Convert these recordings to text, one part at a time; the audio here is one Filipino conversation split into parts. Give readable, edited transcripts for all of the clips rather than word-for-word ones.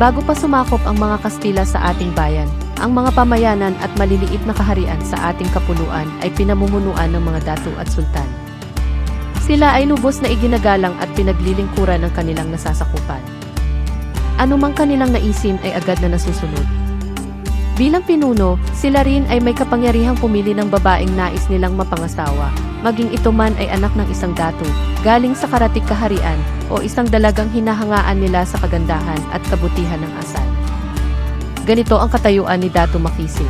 Bago pa sumakop ang mga Kastila sa ating bayan, ang mga pamayanan at maliliit na kaharian sa ating kapuluan ay pinamumunuan ng mga datu at sultan. Sila ay lubos na iginagalang at pinaglilingkuran ng kanilang nasasakupan. Anumang kanilang naisin ay agad na nasusunod. Bilang pinuno, sila rin ay may kapangyarihang pumili ng babaeng nais nilang mapangasawa, maging ito man ay anak ng isang datu, galing sa karatig kaharian, o isang dalagang hinahangaan nila sa kagandahan at kabutihan ng asal. Ganito ang katayuan ni Datu Makisig.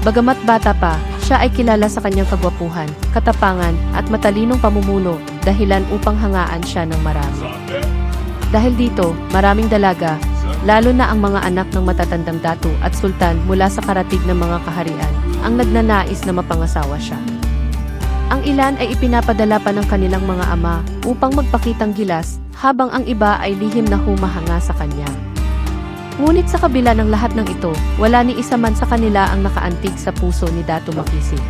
Bagamat bata pa, siya ay kilala sa kanyang kagwapuhan, katapangan, at matalinong pamumuno, dahilan upang hangaan siya ng marami. Dahil dito, maraming dalaga, lalo na ang mga anak ng matatandang datu at sultan mula sa karatig ng mga kaharian, ang nagnanais na mapangasawa siya. Ang ilan ay ipinapadala pa ng kanilang mga ama upang magpakitang gilas, habang ang iba ay lihim na humahanga sa kanya. Ngunit sa kabila ng lahat ng ito, wala ni isa man sa kanila ang nakaantig sa puso ni Datu Makisig.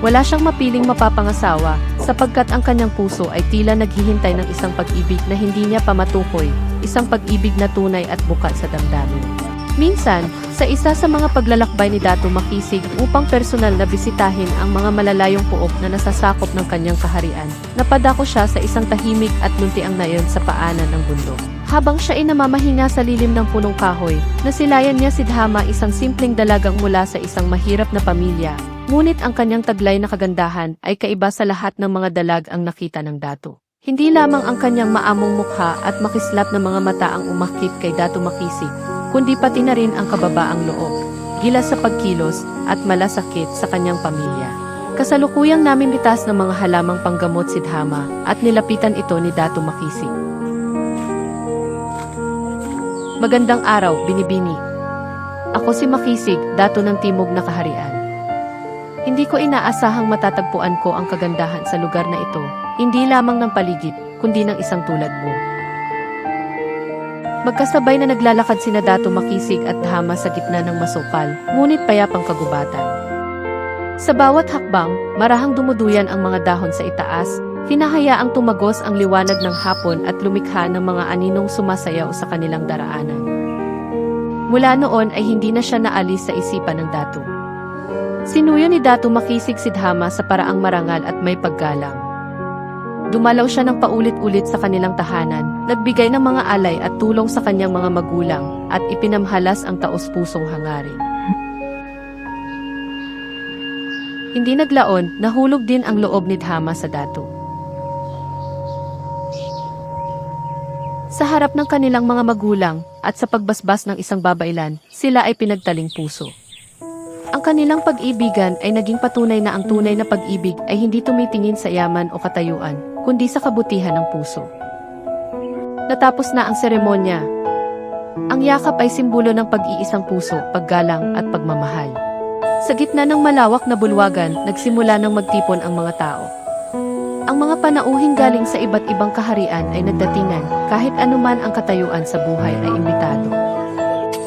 Wala siyang mapiling mapapangasawa, sapagkat ang kanyang puso ay tila naghihintay ng isang pag-ibig na hindi niya pamatukoy, isang pag-ibig na tunay at bukat sa damdamin. Minsan, sa isa sa mga paglalakbay ni Datu Makisig upang personal na bisitahin ang mga malalayong pook na nasasakop ng kanyang kaharian, napadako siya sa isang tahimik at luntiang nayon sa paanan ng bundok. Habang siya ay namamahinga sa lilim ng punong kahoy, nasilayan niya si Dhama, isang simpleng dalagang mula sa isang mahirap na pamilya. Ngunit ang kanyang taglay na kagandahan ay kaiba sa lahat ng mga dalag ang nakita ng Datu. Hindi lamang ang kanyang maamong mukha at makislap na mga mata ang umakit kay Datu Makisig, kundi pati na rin ang kababaang loob, gilas sa pagkilos, at malasakit sa kanyang pamilya. Kasalukuyang namin litas ng mga halamang panggamot si Dhama at nilapitan ito ni Datu Makisig. Magandang araw, Binibini. Ako si Makisig, Datu ng Timog na Kaharian. Hindi ko inaasahang matatagpuan ko ang kagandahan sa lugar na ito, hindi lamang ng paligid, kundi ng isang tulad mo. Magkasabay na naglalakad sina Datu Makisig at Dhama sa gitna ng masukal, ngunit payapang kagubatan. Sa bawat hakbang, marahang dumuduyan ang mga dahon sa itaas, hinahayaang tumagos ang liwanag ng hapon at lumikha ng mga aninong sumasayaw sa kanilang daraanan. Mula noon ay hindi na siya naalis sa isipan ng Datu. Sinuyo ni Datu Makisig si Dhama sa paraang marangal at may paggalang. Dumalaw siya ng paulit-ulit sa kanilang tahanan, nagbigay ng mga alay at tulong sa kanyang mga magulang, at ipinamhalas ang taos-pusong hangarin. Hindi naglaon, nahulog din ang loob ni Dhama sa Datu. Sa harap ng kanilang mga magulang, at sa pagbasbas ng isang babailan, sila ay pinagtaling puso. Ang kanilang pag-ibigan ay naging patunay na ang tunay na pag-ibig ay hindi tumitingin sa yaman o katayuan, kundi sa kabutihan ng puso. Natapos na ang seremonya. Ang yakap ay simbolo ng pag-iisang puso, paggalang at pagmamahal. Sa gitna ng malawak na bulwagan, nagsimula ng magtipon ang mga tao. Ang mga panauhing galing sa iba't ibang kaharian ay nagdatingan, kahit anuman ang katayuan sa buhay ay imbitado.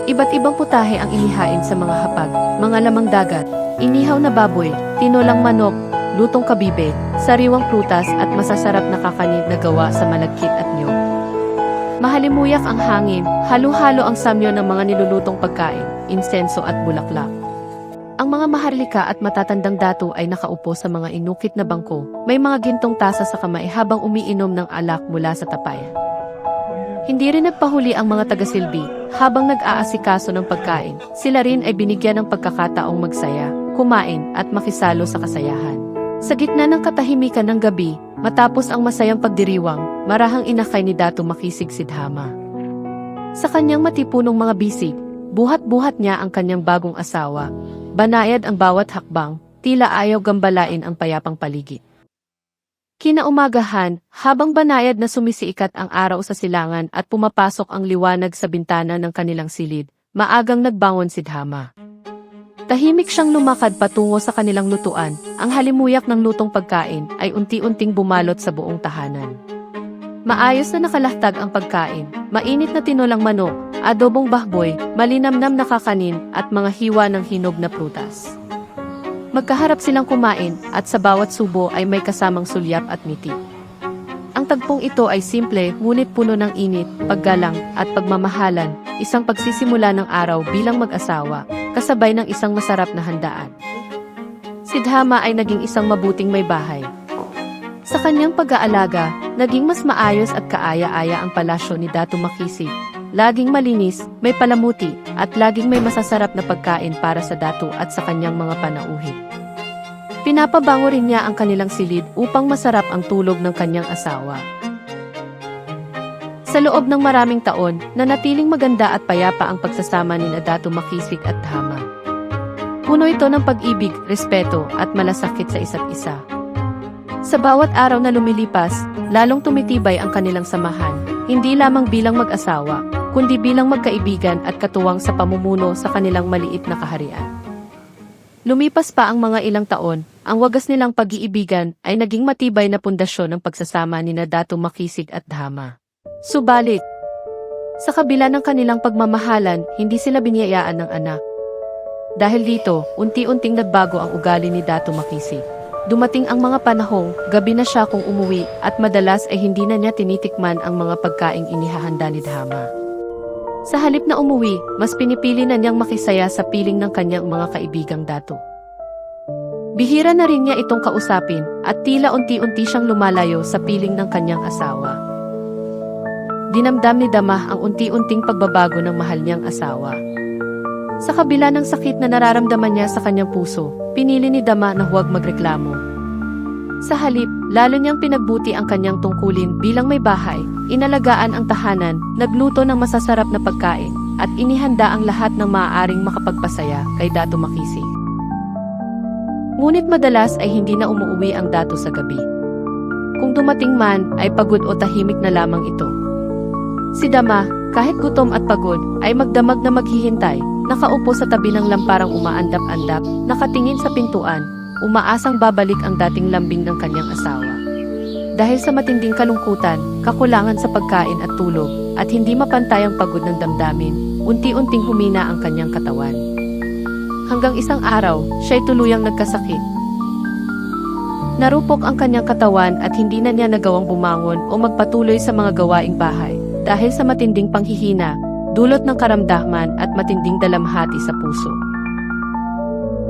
Iba't ibang putahe ang inihain sa mga hapag, mga lamang dagat, inihaw na baboy, tinolang manok, lutong kabibe, sariwang prutas at masasarap na kakanin na gawa sa malagkit at niyog. Mahalimuyak ang hangin, halo-halo ang samyo ng mga nilulutong pagkain, insenso at bulaklak. Ang mga maharlika at matatandang datu ay nakaupo sa mga inukit na bangko, may mga gintong tasa sa kamay habang umiinom ng alak mula sa tapayan. Hindi rin nagpahuli ang mga tagasilbi, habang nag-aasikaso ng pagkain, sila rin ay binigyan ng pagkakataong magsaya, kumain at makisalo sa kasayahan. Sa gitna ng katahimikan ng gabi, matapos ang masayang pagdiriwang, marahang inakay ni Datu Makisig si Dhama. Sa kanyang matipunong mga bisig, buhat-buhat niya ang kanyang bagong asawa, banayad ang bawat hakbang, tila ayaw gambalain ang payapang paligid. Kinaumagahan, habang banayad na sumisiikat ang araw sa silangan at pumapasok ang liwanag sa bintana ng kanilang silid, maagang nagbangon si Dhama. Tahimik siyang lumakad patungo sa kanilang lutuan, ang halimuyak ng lutong pagkain ay unti-unting bumalot sa buong tahanan. Maayos na nakalahtag ang pagkain, mainit na tinolang manok, adobong baboy, malinamnam na kakanin at mga hiwa ng hinog na prutas. Magkaharap silang kumain at sa bawat subo ay may kasamang sulyap at ngiti. Ang tagpong ito ay simple ngunit puno ng init, paggalang at pagmamahalan, isang pagsisimula ng araw bilang mag-asawa, kasabay ng isang masarap na handaan. Si Dhama ay naging isang mabuting may bahay. Sa kanyang pag-aalaga, naging mas maayos at kaaya-aya ang palasyo ni Datu Makisig. Laging malinis, may palamuti, at laging may masasarap na pagkain para sa Datu at sa kanyang mga panauhin. Pinapabango rin niya ang kanilang silid upang masarap ang tulog ng kanyang asawa. Sa loob ng maraming taon, nanatiling maganda at payapa ang pagsasama ni Datu Makisig at Dhama. Puno ito ng pag-ibig, respeto, at malasakit sa isa't isa. Sa bawat araw na lumilipas, lalong tumitibay ang kanilang samahan, hindi lamang bilang mag-asawa, kundi bilang magkaibigan at katuwang sa pamumuno sa kanilang maliit na kaharian. Lumipas pa ang mga ilang taon, ang wagas nilang pag-iibigan ay naging matibay na pundasyon ng pagsasama ni Datu Makisig at Dhama. Subalit, sa kabila ng kanilang pagmamahalan, hindi sila biniyayaan ng anak. Dahil dito, unti-unting nagbago ang ugali ni Datu Makisig. Dumating ang mga panahong, gabi na siya kung umuwi at madalas ay hindi na niya tinitikman ang mga pagkaing inihahanda ni Dhama. Sa halip na umuwi, mas pinipili na niyang makisaya sa piling ng kanyang mga kaibigang Datu. Bihira na rin niya itong kausapin at tila unti-unti siyang lumalayo sa piling ng kanyang asawa. Dinamdam ni Dama ang unti-unting pagbabago ng mahal niyang asawa. Sa kabila ng sakit na nararamdaman niya sa kanyang puso, pinili ni Dama na huwag magreklamo. Sa halip, lalo niyang pinagbuti ang kanyang tungkulin bilang may bahay, inalagaan ang tahanan, nagluto ng masasarap na pagkain, at inihanda ang lahat ng maaaring makapagpasaya kay Datu Makisig. Ngunit madalas ay hindi na umuwi ang Datu sa gabi. Kung dumating man, ay pagod o tahimik na lamang ito. Si Dama, kahit gutom at pagod, ay magdamag na maghihintay, nakaupo sa tabi ng lamparang umaandap-andap, nakatingin sa pintuan, umaasang babalik ang dating lambing ng kanyang asawa. Dahil sa matinding kalungkutan, kakulangan sa pagkain at tulog, at hindi mapantay ang pagod ng damdamin, unti-unting humina ang kanyang katawan. Hanggang isang araw, siya'y tuluyang nagkasakit. Narupok ang kanyang katawan at hindi na niya nagawang bumangon o magpatuloy sa mga gawaing bahay, dahil sa matinding panghihina, dulot ng karamdaman at matinding dalamhati sa puso.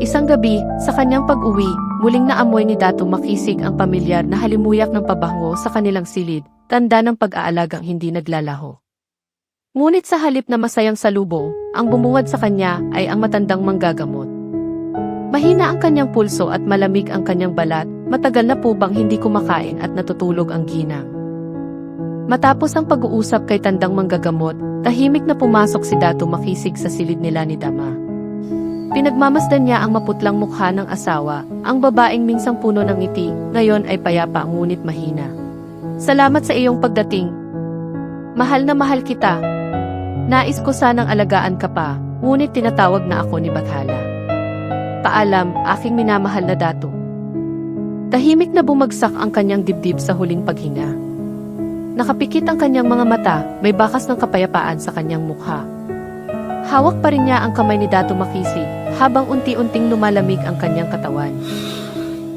Isang gabi, sa kanyang pag-uwi, muling naamoy ni Datu Makisig ang pamilyar na halimuyak ng pabango sa kanilang silid, tanda ng pag-aalagang hindi naglalaho. Ngunit sa halip na masayang salubong, ang bumungad sa kanya ay ang matandang manggagamot. Mahina ang kanyang pulso at malamig ang kanyang balat, matagal na po bang hindi kumakain at natutulog ang ginang. Matapos ang pag-uusap kay tandang manggagamot, tahimik na pumasok si Datu Makisig sa silid nila ni Dama. Pinagmamasdan niya ang maputlang mukha ng asawa, ang babaeng minsang puno ng ngiti, ngayon ay payapa ngunit mahina. Salamat sa iyong pagdating. Mahal na mahal kita. Nais ko sanang alagaan ka pa, ngunit tinatawag na ako ni Bathala. Paalam, aking minamahal na Datu. Tahimik na bumagsak ang kanyang dibdib sa huling paghinga. Nakapikit ang kanyang mga mata, may bakas ng kapayapaan sa kanyang mukha. Hawak pa rin niya ang kamay ni Datu Makisig, habang unti-unting lumalamig ang kanyang katawan.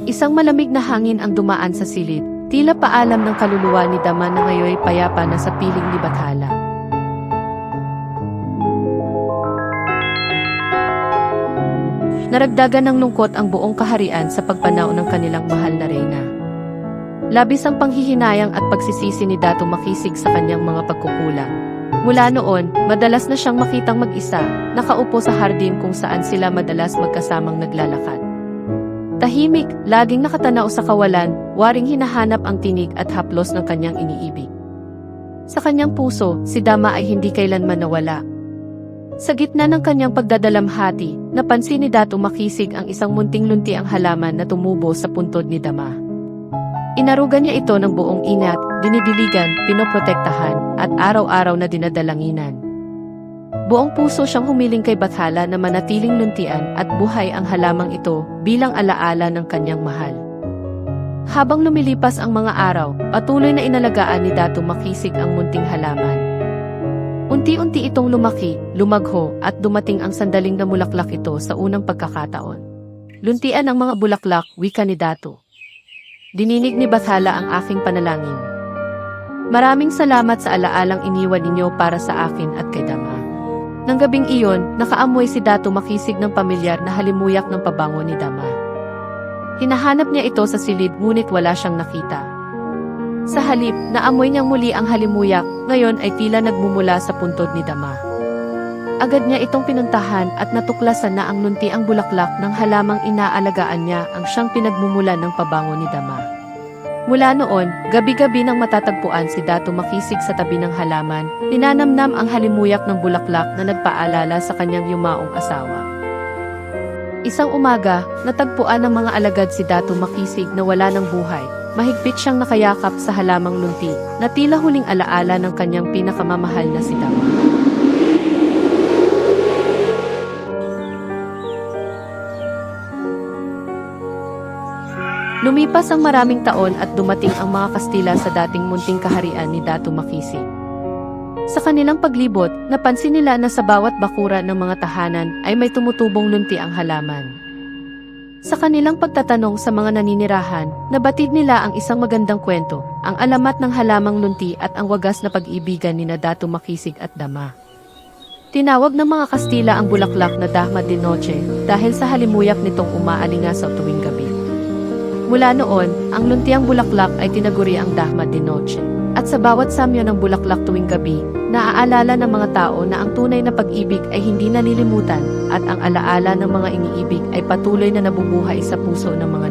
Isang malamig na hangin ang dumaan sa silid, tila paalam ng kaluluwa ni Dama na ngayoy payapa na sa piling ni Bathala. Naragdagan ng lungkot ang buong kaharian sa pagpanaw ng kanilang mahal na reyna. Labis ang panghihinayang at pagsisisi ni Datu Makisig sa kanyang mga pagkukulang. Mula noon, madalas na siyang makitang mag-isa, nakaupo sa hardin kung saan sila madalas magkasamang naglalakad. Tahimik, laging nakatanaw sa kawalan, waring hinahanap ang tinig at haplos ng kanyang iniibig. Sa kanyang puso, si Dama ay hindi kailanman nawala. Sa gitna ng kanyang pagdadalamhati, napansin ni Datu Makisig ang isang munting luntiang halaman na tumubo sa puntod ni Dama. Inarugan niya ito ng buong inat, dinidiligan, pinoprotektahan, at araw-araw na dinadalanginan. Buong puso siyang humiling kay Bathala na manatiling luntian at buhay ang halamang ito bilang alaala ng kanyang mahal. Habang lumilipas ang mga araw, patuloy na inalagaan ni Datu Makisig ang munting halaman. Unti-unti itong lumaki, lumagho, at dumating ang sandaling namulaklak ito sa unang pagkakataon. Luntian ang mga bulaklak, wika ni Datu. Dininig ni Bathala ang aking panalangin. Maraming salamat sa alaalang iniwan ninyo para sa akin at kay Dama. Nang gabing iyon, nakaamoy si Dato Makisig ng pamilyar na halimuyak ng pabango ni Dama. Hinahanap niya ito sa silid ngunit wala siyang nakita. Sa halip, naamoy niyang muli ang halimuyak, ngayon ay tila nagmumula sa puntod ni Dama. Agad niya itong pinuntahan at natuklasan na ang nunti ang bulaklak ng halamang inaalagaan niya ang siyang pinagmumulan ng pabango ni Dama. Mula noon, gabi-gabi nang matatagpuan si Dato Makisig sa tabi ng halaman, ninanamnam ang halimuyak ng bulaklak na nagpaalala sa kanyang yumaong asawa. Isang umaga, natagpuan ng mga alagad si Dato Makisig na wala ng buhay. Mahigpit siyang nakayakap sa halamang nunti, na tila huling alaala ng kanyang pinakamamahal na si Dama. Lumipas ang maraming taon at dumating ang mga Kastila sa dating munting kaharian ni Dato Makisig. Sa kanilang paglibot, napansin nila na sa bawat bakura ng mga tahanan ay may tumutubong nunti ang halaman. Sa kanilang pagtatanong sa mga naninirahan, nabatid nila ang isang magandang kwento, ang alamat ng halamang nunti at ang wagas na pag-ibigan ni Dato Makisig at Dama. Tinawag ng mga Kastila ang bulaklak na Dahma de Noche dahil sa halimuyak nitong umaalingasaw tuwing gabi. Mula noon, ang luntiang bulaklak ay tinaguri ang Dahma de Noche. At sa bawat samyo ng bulaklak tuwing gabi, naaalala ng mga tao na ang tunay na pag-ibig ay hindi nalilimutan at ang alaala ng mga iniibig ay patuloy na nabubuhay sa puso ng mga